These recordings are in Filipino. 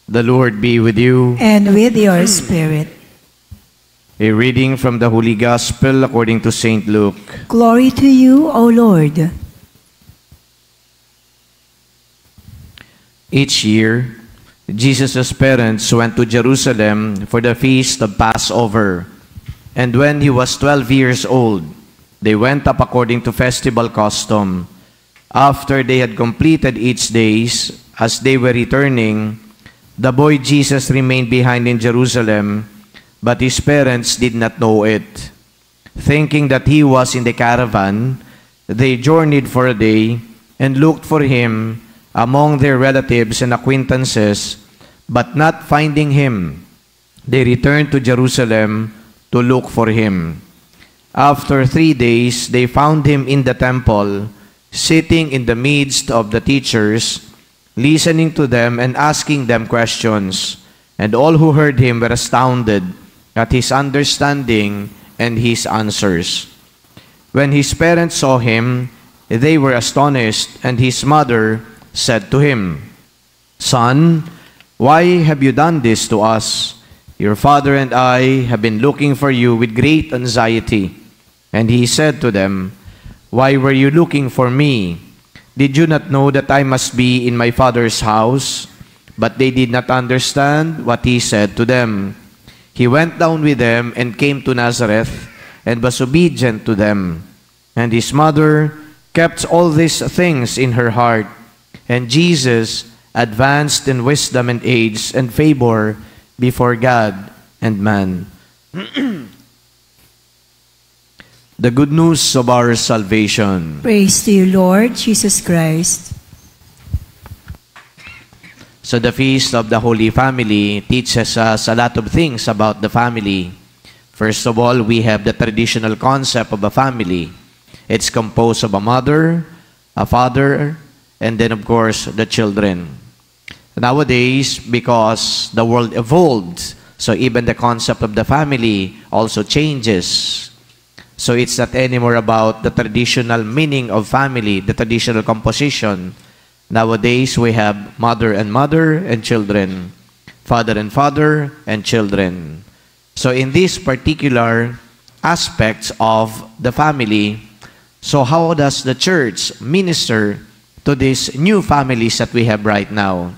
The Lord be with you. And with your spirit. A reading from the Holy Gospel according to St. Luke. Glory to you, O Lord. Each year, Jesus' parents went to Jerusalem for the feast of Passover. And when he was 12 years old, they went up according to festival custom. After they had completed each days, as they were returning, the boy Jesus remained behind in Jerusalem, but his parents did not know it. Thinking that he was in the caravan, they journeyed for a day and looked for him among their relatives and acquaintances, but not finding him, they returned to Jerusalem to look for him. After 3 days, they found him in the temple, sitting in the midst of the teachers, listening to them and asking them questions. And all who heard him were astounded at his understanding and his answers. When his parents saw him, they were astonished, and his mother said to him, "Son, why have you done this to us? Your father and I have been looking for you with great anxiety." And he said to them, "Why were you looking for me? Did you not know that I must be in my father's house?" But they did not understand what he said to them. He went down with them and came to Nazareth and was obedient to them. And his mother kept all these things in her heart. And Jesus advanced in wisdom and age and favor before God and man. The good news of our salvation. Praise to you, Lord Jesus Christ. So the Feast of the Holy Family teaches us a lot of things about the family. First of all, we have the traditional concept of a family. It's composed of a mother, a father, and then of course the children. Nowadays, because the world evolved, so even the concept of the family also changes. So it's not anymore about the traditional meaning of family, the traditional composition. Nowadays, we have mother and children, father and children. So in these particular aspects of the family, so how does the church minister to these new families that we have right now?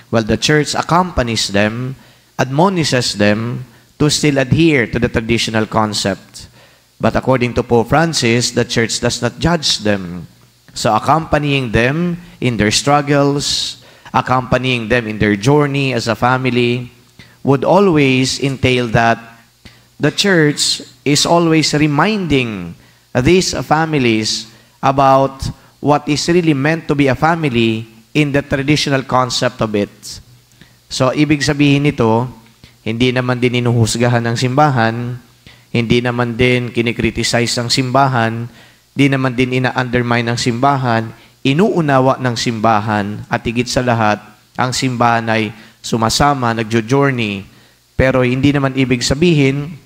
Well, the church accompanies them, admonishes them to still adhere to the traditional concept. But according to Pope Francis, the church does not judge them. So accompanying them in their struggles, accompanying them in their journey as a family, would always entail that the church is always reminding these families about what is really meant to be a family in the traditional concept of it. So ibig sabihin nito, hindi naman din inuhusgahan ng simbahan, hindi naman din kinikriticize ng simbahan, di naman din ina-undermine ng simbahan, inuunawa ng simbahan, at higit sa lahat, ang simbahan ay sumasama, nagjo-journey. Pero hindi naman ibig sabihin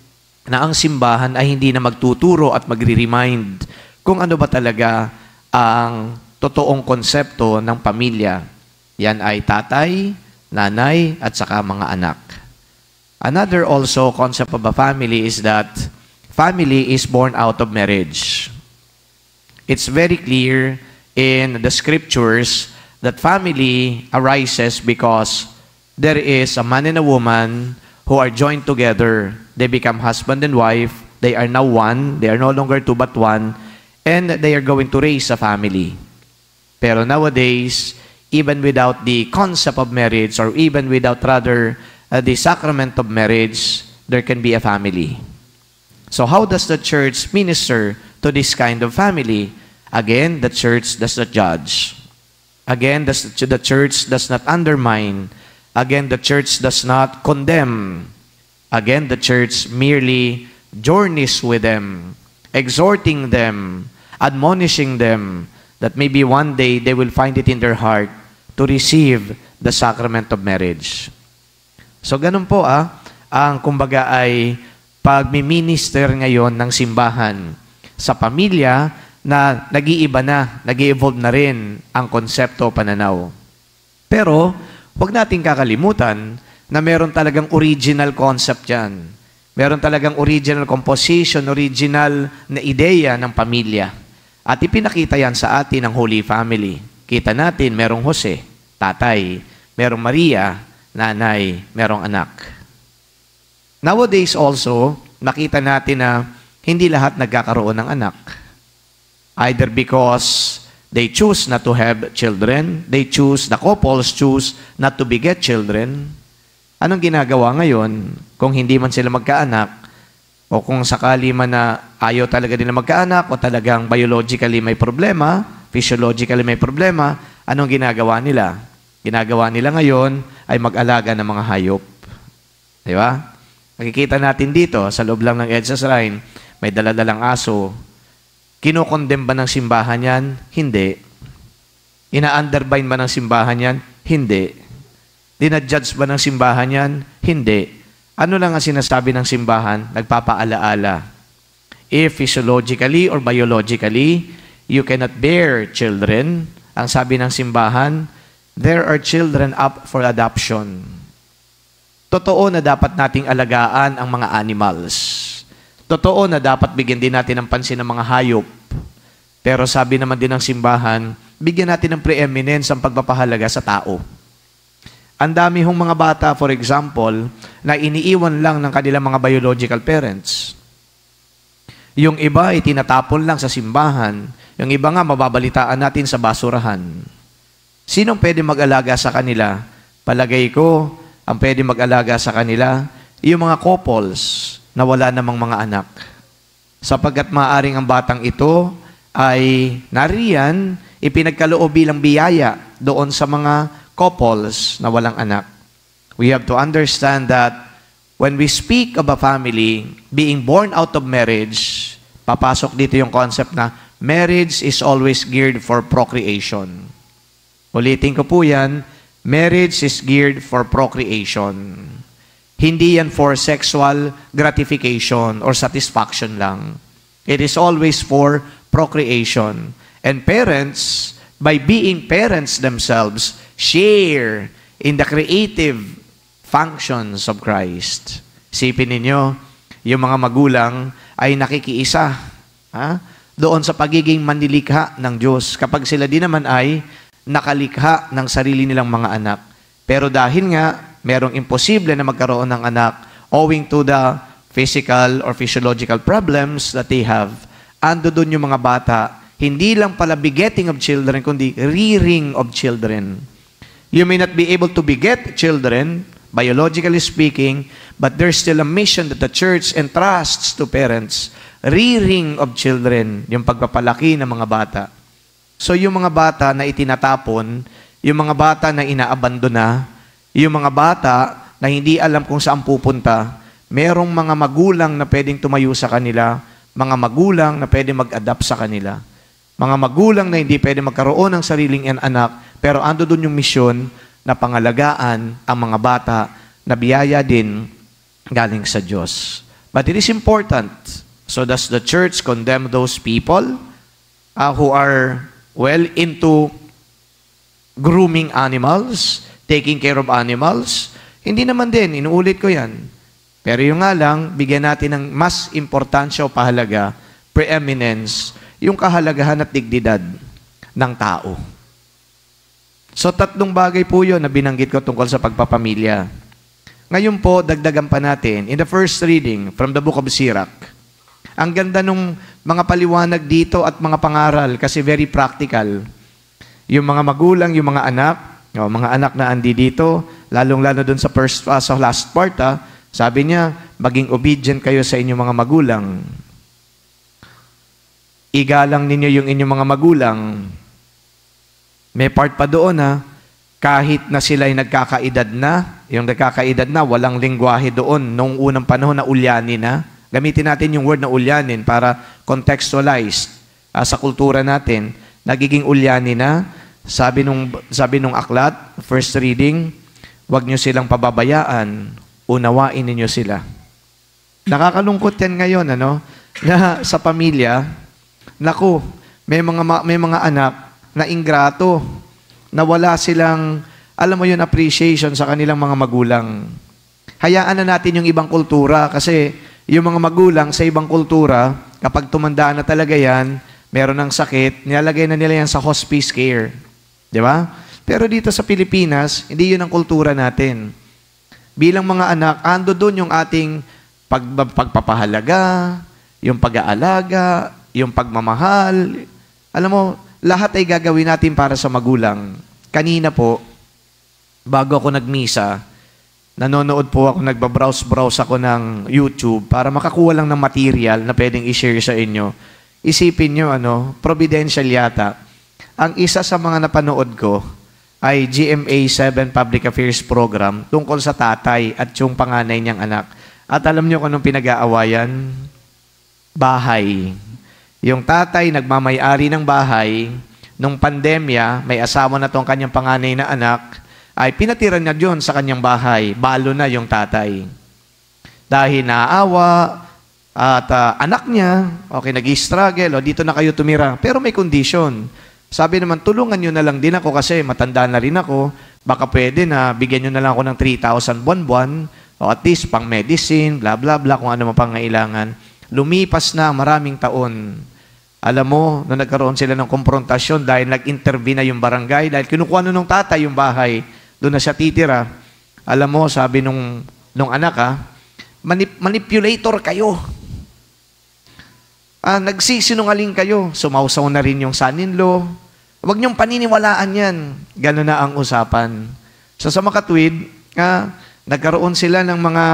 na ang simbahan ay hindi na magtuturo at magre-remind kung ano ba talaga ang totoong konsepto ng pamilya. Yan ay tatay, nanay, at saka mga anak. Another also concept of a family is that family is born out of marriage. It's very clear in the scriptures that family arises because there is a man and a woman who are joined together. They become husband and wife. They are now one. They are no longer two but one. And they are going to raise a family. Pero nowadays, even without the concept of marriage, or even without rather the sacrament of marriage, there can be a family. So how does the church minister to this kind of family? Again, the church does not judge. Again, the church does not undermine. Again, the church does not condemn. Again, the church merely journeys with them, exhorting them, admonishing them, that maybe one day they will find it in their heart to receive the sacrament of marriage. So ganun po ang kumbaga ay pagmi-minister ngayon ng simbahan sa pamilya na nag-iiba na, nag-evolve na rin ang konsepto o pananaw. Pero huwag nating kakalimutan na meron talagang original concept yan. Meron talagang original composition, original na ideya ng pamilya. At ipinakita yan sa atin ng Holy Family. Kita natin, merong Jose, tatay, merong Maria, nanay, merong anak. Nowadays also, nakita natin na hindi lahat nagkakaroon ng anak. Either because they choose not to have children, the couples choose not to beget children. Anong ginagawa ngayon kung hindi man sila magkaanak o kung sakali man na ayaw talaga nila magkaanak o talagang biologically may problema, physiologically may problema, anong ginagawa nila? Ginagawa nila ngayon ay mag-alaga ng mga hayop. Di ba? Nakikita natin dito, sa loob lang ng EDSA Shrine, may daladalang aso. Kinokondem ba ng simbahan yan? Hindi. Ina-undermine ba ng simbahan yan? Hindi. Dinadjudge ba ng simbahan yan? Hindi. Ano lang ang sinasabi ng simbahan? Nagpapaalaala. If physiologically or biologically, you cannot bear children, ang sabi ng simbahan, there are children up for adoption. Totoo na dapat nating alagaan ang mga animals. Totoo na dapat bigyan din natin ng pansin ng mga hayop. Pero sabi naman din ng simbahan, bigyan natin ng preeminence ang pagpapahalaga sa tao. Ang dami hong mga bata, for example, na iniiwan lang ng kanilang mga biological parents. Yung iba ay tinatapon lang sa simbahan. Yung iba nga mababalitaan natin sa basurahan. Sinong pwede mag-alaga sa kanila? Palagay ko, ang pwede mag-alaga sa kanila, yung mga couples na wala namang mga anak. Sapagkat maaring ang batang ito ay nariyan, ipinagkaloob bilang biyaya doon sa mga couples na walang anak. We have to understand that when we speak of a family being born out of marriage, papasok dito yung concept na marriage is always geared for procreation. Ulitin ko po yan, marriage is geared for procreation. Hindi yan for sexual gratification or satisfaction lang. It is always for procreation. And parents, by being parents themselves, share in the creative functions of Christ. Isipin ninyo, yung mga magulang ay nakikiisa doon sa pagiging manlilikha ng Diyos. Kapag sila din naman ay nakalikha ng sarili nilang mga anak. Pero dahil nga, merong imposible na magkaroon ng anak owing to the physical or physiological problems that they have, ando doon yung mga bata, hindi lang pala begetting of children, kundi rearing of children. You may not be able to beget children, biologically speaking, but there's still a mission that the church entrusts to parents, rearing of children, yung pagpapalaki ng mga bata. So yung mga bata na itinatapon, yung mga bata na inaabandona, yung mga bata na hindi alam kung saan pupunta, merong mga magulang na pwedeng tumayo sa kanila, mga magulang na pwedeng mag-adapt sa kanila, mga magulang na hindi pwedeng magkaroon ng sariling anak, pero ando doon yung misyon na pangalagaan ang mga bata na biyaya din galing sa Diyos. But it is important. So does the church condemn those people who are well into grooming animals, taking care of animals? Hindi naman din, inuulit ko yan. Pero yung nga lang, bigyan natin ng mas importansya o pahalaga, preeminence, yung kahalagahan at dignidad ng tao. So tatlong bagay po yun na binanggit ko tungkol sa pagpapamilya. Ngayon po, dagdagan pa natin, in the first reading from the book of Sirach, ang ganda nung mga paliwanag dito at mga pangaral kasi very practical. Yung mga magulang, yung mga anak, mga anak na andi dito, lalong-lalo dun sa last part, sabi niya, maging obedient kayo sa inyong mga magulang. Igalang ninyo yung inyong mga magulang. May part pa doon kahit na sila ay nagkakaedad na, yung nagkakaedad na, walang lingwahe doon noong unang panahon na ulyanin na. Gamitin natin yung word na ulyanin para contextualize sa kultura natin. Nagiging ulyanin na. Sabi nung aklat, first reading, huwag nyo silang pababayaan, unawain ninyo sila. Nakakalungkot yan ngayon, na sa pamilya, naku, may mga anak na ingrato, na wala silang alam mo yun, appreciation sa kanilang mga magulang. Hayaan na natin yung ibang kultura kasi yung mga magulang sa ibang kultura, kapag tumanda na talaga yan, meron ng sakit, nilalagay na nila yan sa hospice care. Di ba? Pero dito sa Pilipinas, hindi yun ang kultura natin. Bilang mga anak, ando doon yung ating pagpapahalaga, yung pag-aalaga, yung pagmamahal. Alam mo, lahat ay gagawin natin para sa magulang. Kanina po, bago ako nagmisa, nanonood po ako, nagbabrowse-browse ako ng YouTube para makakuha lang ng material na pwedeng i-share sa inyo. Isipin nyo, providential yata. Ang isa sa mga napanood ko ay GMA 7 Public Affairs Program tungkol sa tatay at yung panganay niyang anak. At alam nyo kung anong pinag-aawayan? Bahay. Yung tatay, nagmamay-ari ng bahay. Nung pandemya, may asawa na tong kanyang panganay na anak, ay pinatiran niya yun sa kanyang bahay. Balo na yung tatay. Dahil naawa, at anak niya, okay, nag-struggle, dito na kayo tumira. Pero may condition. Sabi naman, tulungan nyo na lang din ako kasi matanda na rin ako. Baka pwede na bigyan nyo na lang ako ng 3,000 buwan-buwan o at least pang medicine, bla bla bla, kung ano pang pangailangan. Lumipas na maraming taon. Alam mo, nung nagkaroon sila ng konfrontasyon dahil nag-intervene na yung barangay, dahil kinukuha na nung tatay yung bahay, doon na siya titira. Alam mo, sabi nung anak, manipulator kayo. Nagsisinungaling kayo. Sumausaw na rin yung son-in-law. Huwag niyong paniniwalaan yan. Gano'n na ang usapan. So sa makatwid, nagkaroon sila ng mga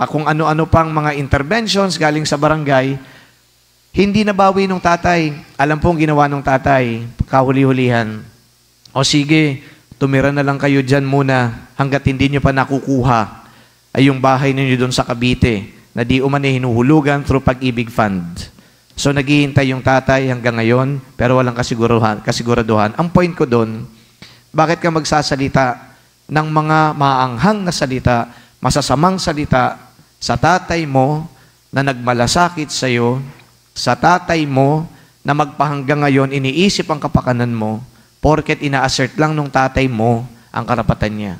kung ano-ano pang mga interventions galing sa barangay. Hindi nabawi nung tatay. Alam po ang ginawa nung tatay. Kahuli-hulihan. O sige, tumira na lang kayo dyan muna hanggat hindi nyo pa nakukuha ay yung bahay ninyo doon sa Cavite na di umano hinuhulugan through Pag-ibig Fund. So naghihintay yung tatay hanggang ngayon pero walang kasiguraduhan. Ang point ko doon, bakit ka magsasalita ng mga maanghang na salita, masasamang salita sa tatay mo na nagmalasakit sa iyo, sa tatay mo na magpahanggang ngayon iniisip ang kapakanan mo, porket ina-assert lang nung tatay mo ang karapatan niya.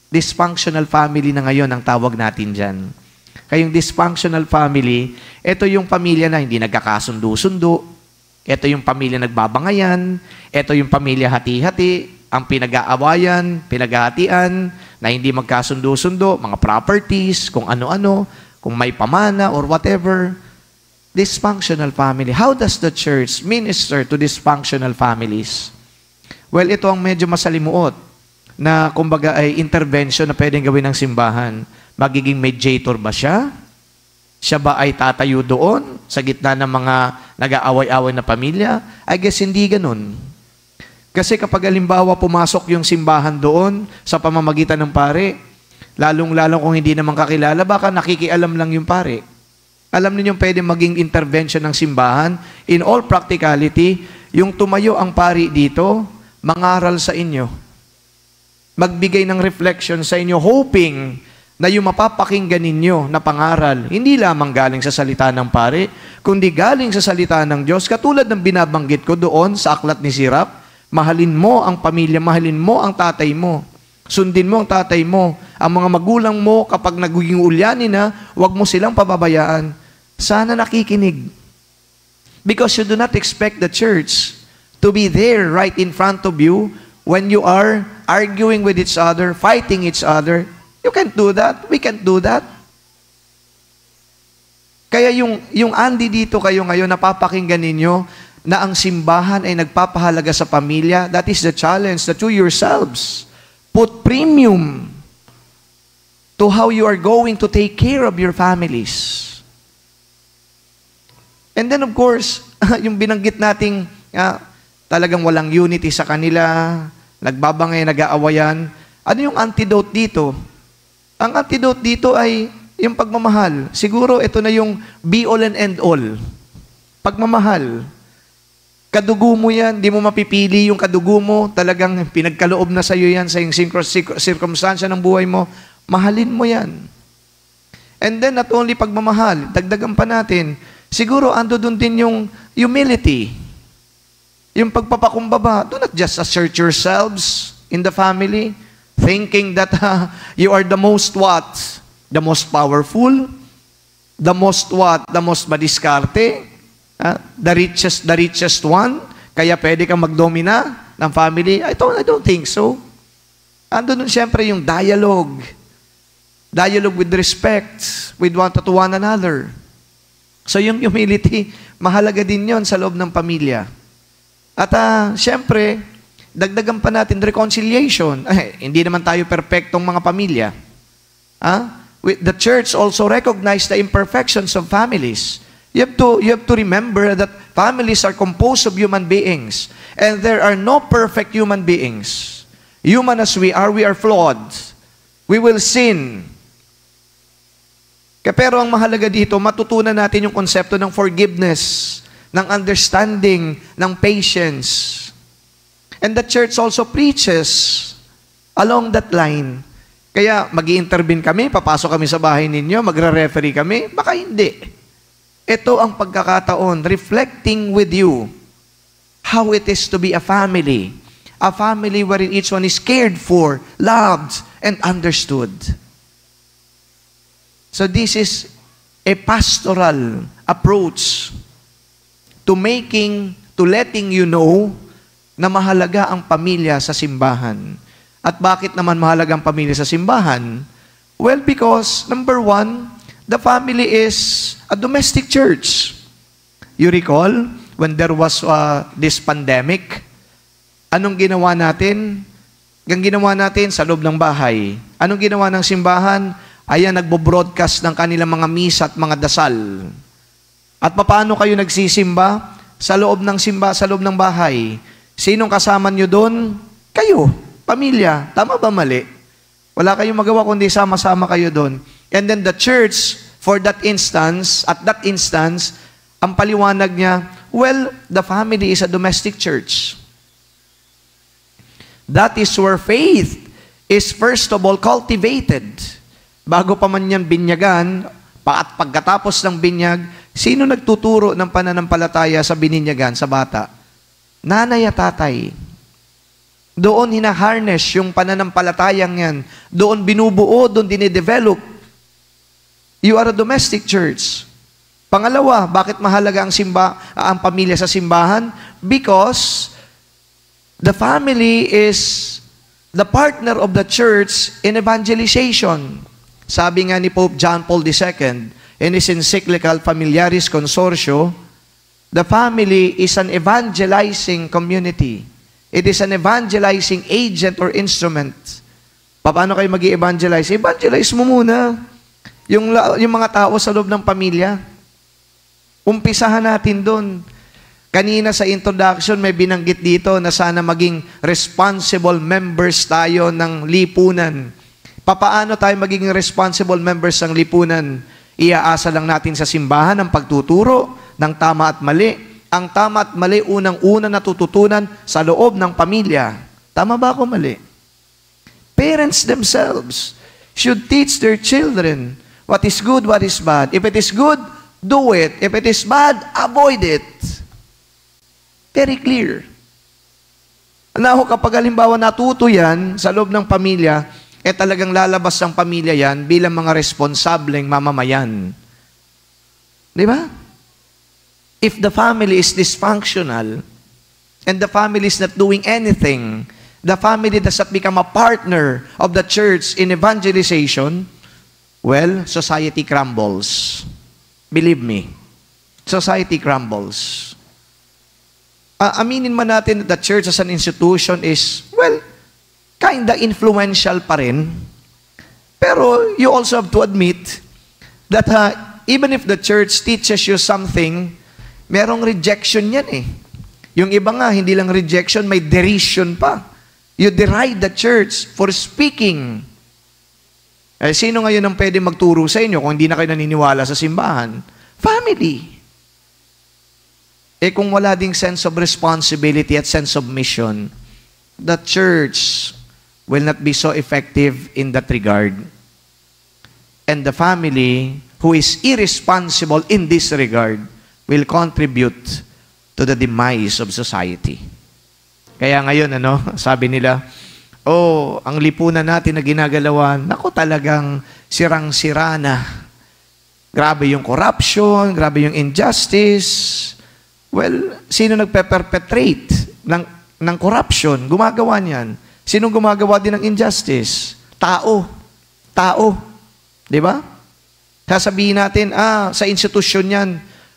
Dysfunctional family na ngayon ang tawag natin dyan. Kayong dysfunctional family, ito yung pamilya na hindi nagkakasundo-sundo, ito yung pamilya nagbabangayan, ito yung pamilya hati-hati, ang pinag-aawayan, pinaghahatian, na hindi magkasundo-sundo, mga properties, kung ano-ano, kung may pamana or whatever. Dysfunctional family. How does the church minister to dysfunctional families? Well, ito ang medyo masalimuot na kumbaga ay intervention na pwedeng gawin ng simbahan. Magiging mediator ba siya? Siya ba ay tatayo doon sa gitna ng mga nag-aaway-away na pamilya? I guess hindi ganun. Kasi kapag halimbawa pumasok yung simbahan doon sa pamamagitan ng pare, lalong-lalong kung hindi naman kakilala, baka nakikialam lang yung pare. Alam niyo pwede maging intervention ng simbahan. In all practicality, yung tumayo ang pari dito, mangaral sa inyo. Magbigay ng reflection sa inyo, hoping na yung mapapakinggan ninyo na pangaral, hindi lamang galing sa salita ng pare, kundi galing sa salita ng Diyos. Katulad ng binabanggit ko doon sa aklat ni Sirach, mahalin mo ang pamilya, mahalin mo ang tatay mo. Sundin mo ang tatay mo. Ang mga magulang mo, kapag nagiging ulyanin na, huwag mo silang pababayaan. Sana nakikinig. Because you do not expect the church to be there right in front of you when you are arguing with each other, fighting each other. You can't do that. We can't do that. Kaya yung Andy dito kayo ngayon, napapakinggan ninyo na ang simbahan ay nagpapahalaga sa pamilya. That is the challenge that you yourselves put premium to how you are going to take care of your families. And then of course, yung binanggit nating talagang walang unity sa kanila, nagbabangay, nag-aawayan. Ano yung antidote dito? Ang antidote dito ay yung pagmamahal. Siguro ito na yung be all and end all. Pagmamahal. Kadugo mo yan, di mo mapipili yung kadugo mo, talagang pinagkaloob na sa iyo yan sa yung circumstansya ng buhay mo, mahalin mo yan. And then not only pagmamahal, dagdagan pa natin, siguro ando dun din yung humility. Yung pagpapakumbaba, do not just assert yourselves in the family. thinking that you are the most what? The most powerful, the most what? The most madiskarte, the richest one, kaya pwede kang magdomina ng family. I don't think so. Andun siyempre yung dialogue with respect with one to one another. So yung humility, mahalaga din yon sa loob ng pamilya. At siyempre, dagdagan pa natin reconciliation. Hindi naman tayo perfectong mga pamilya. The church also recognize the imperfections of families. You have to remember that families are composed of human beings. And there are no perfect human beings. Human as we are flawed. We will sin. Pero ang mahalaga dito, matutunan natin yung konsepto ng forgiveness, ng understanding, ng patience. And the church also preaches along that line. Kaya mag-i-intervene kami, papasok kami sa bahay ninyo, magre-referee kami, baka hindi. Ito ang pagkakataon, reflecting with you how it is to be a family wherein each one is cared for, loved, and understood. So this is a pastoral approach to letting you know na mahalaga ang pamilya sa simbahan. At bakit naman mahalaga ang pamilya sa simbahan? Well, because, number one, the family is a domestic church. You recall, when there was this pandemic, anong ginawa natin? Ang ginawa natin sa loob ng bahay. Anong ginawa ng simbahan? Ayan, nagbo-broadcast ng kanilang mga misa at mga dasal. At paano kayo nagsisimba? Sa loob ng bahay. Sinong kasama nyo doon? Kayo, pamilya. Tama ba mali? Wala kayong magawa kundi sama-sama kayo doon. And then the church, at that instance, ang paliwanag niya, well, the family is a domestic church. That is where faith is first of all cultivated. Bago pa man yan binyagan, at pagkatapos ng binyag, sino nagtuturo ng pananampalataya sa bininyagan, sa bata? Nanay at tatay. Doon hinaharness yung pananampalatayang yan. Doon binubuo, doon dinidevelop. You are a domestic church. Pangalawa, bakit mahalaga ang pamilya sa simbahan? Because the family is the partner of the church in evangelization. Sabi nga ni Pope John Paul II in his encyclical Familiaris Consortio, the family is an evangelizing community. It is an evangelizing agent or instrument. Paano kayo mag-i-evangelize? Evangelize mo muna yung mga tao sa loob ng pamilya. Umpisahan natin doon. Kanina sa introduction, may binanggit dito na sana maging responsible members tayo ng lipunan. Papaano tayo magiging responsible members ng lipunan? Iaasa lang natin sa simbahan ang pagtuturo ng tama at mali. Ang tama at mali, unang-una natututunan sa loob ng pamilya. Tama ba ako mali? Parents themselves should teach their children what is good, what is bad. If it is good, do it. If it is bad, avoid it. Very clear. Kapag halimbawa natuto yan sa loob ng pamilya, talagang lalabas ang pamilya yan bilang mga responsableng mamamayan. Di ba? If the family is dysfunctional and the family is not doing anything, the family does not become a partner of the church in evangelization, well, society crumbles. Believe me, society crumbles. Aminin man natin that the church as an institution is, well, kinda influential pa rin. Pero you also have to admit that even if the church teaches you something, merong rejection yan eh. Yung iba nga, hindi lang rejection, may derision pa. You deride the church for speaking. Sino ngayon ang pwede magturo sa inyo kung hindi na kayo naniniwala sa simbahan? Family. Kung wala ding sense of responsibility at sense of mission, the church will not be so effective in that regard. And the family who is irresponsible in this regard will contribute to the demise of society. Kaya ngayon, sabi nila, ang lipunan natin na ginagalawan, naku talagang sirang-sira na. Grabe yung corruption, grabe yung injustice. Well, sino nagpe-perpetrate ng corruption? Gumagawa niyan. Sino gumagawa din ng injustice? Tao. Di ba? Sasabihin natin, sa institusyon yan.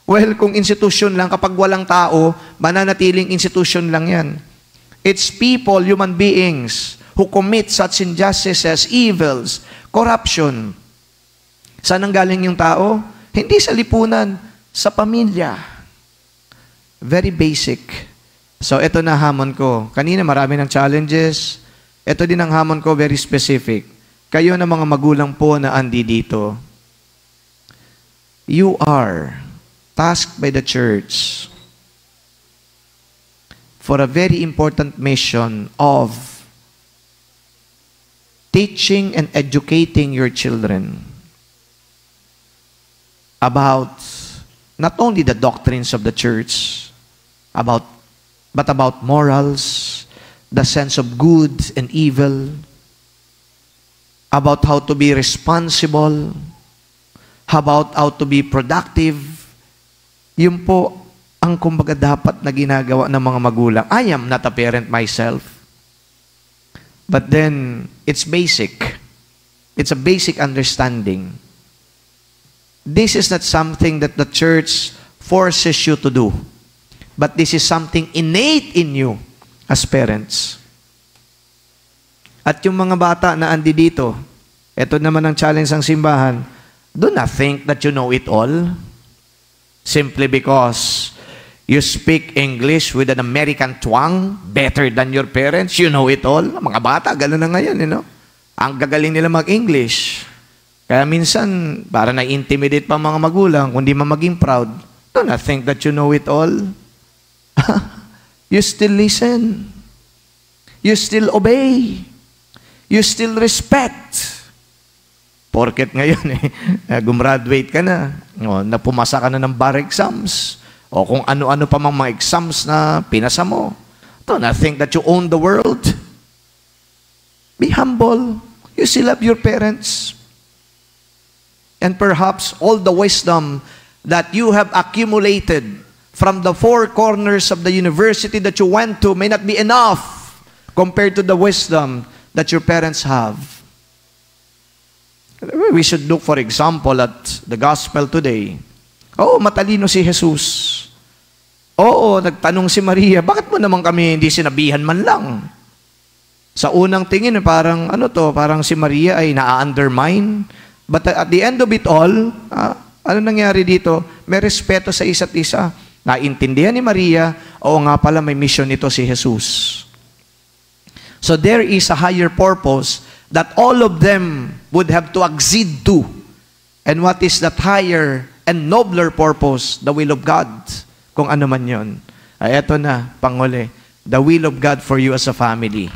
Well, kung institusyon lang, kapag walang tao, mananatiling institusyon lang yan. It's people, human beings, who commit such injustices, evils, corruption. Saan ang galing yung tao? Hindi sa lipunan, sa pamilya. Very basic. So, ito na hamon ko. Kanina marami ng challenges. Ito din ang hamon ko, very specific. Kayo na mga magulang po na andi dito. You are tasked by the church for a very important mission of teaching and educating your children about not only the doctrines of the church, but about morals, the sense of good and evil, about how to be responsible, about how to be productive. Yun po ang kumbaga dapat na ginagawa ng mga magulang. I am not a parent myself. But then, it's basic. It's a basic understanding. This is not something that the church forces you to do. But this is something innate in you as parents. At yung mga bata na andi dito, ito naman ang challenge ng simbahan, do not think that you know it all. Simply because you speak English with an American twang better than your parents, you know it all. Mga bata, gano'n na ngayon, you know? Ang gagaling nila mag-English. Kaya minsan, para na-intimidate pa mga magulang, kung di man maging proud, do not think that you know it all. You still listen. You still obey. You still respect. Porket ngayon, gumraduate ka na, napumasa ka na ng bar exams, o kung ano-ano pa mga exams na pinasa mo. Do not think that you own the world. Be humble. You still have your parents. And perhaps all the wisdom that you have accumulated from the four corners of the university that you went to may not be enough compared to the wisdom that your parents have. We should look, for example, at the gospel today. Matalino si Jesus. Nagtanong si Maria, bakit mo naman kami hindi sinabihan man lang? Sa unang tingin, parang si Maria ay na-undermine. But at the end of it all, ano nangyari dito? May respeto sa isa't isa. Naintindihan ni Maria, nga pala may mission nito si Jesus. So there is a higher purpose that all of them would have to accede to. And what is that higher and nobler purpose? The will of God. Kung ano man yun. Eto na, panguli. The will of God for you as a family.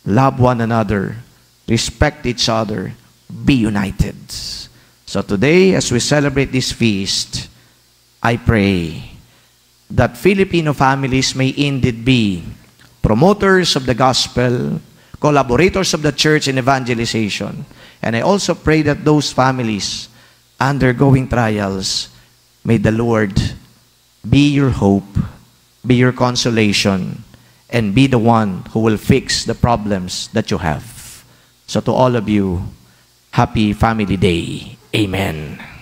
Love one another. Respect each other. Be united. So today, as we celebrate this feast, I pray that Filipino families may indeed be promoters of the gospel, collaborators of the church in evangelization. And I also pray that those families undergoing trials, may the Lord be your hope, be your consolation, and be the one who will fix the problems that you have. So to all of you, happy Family Day. Amen.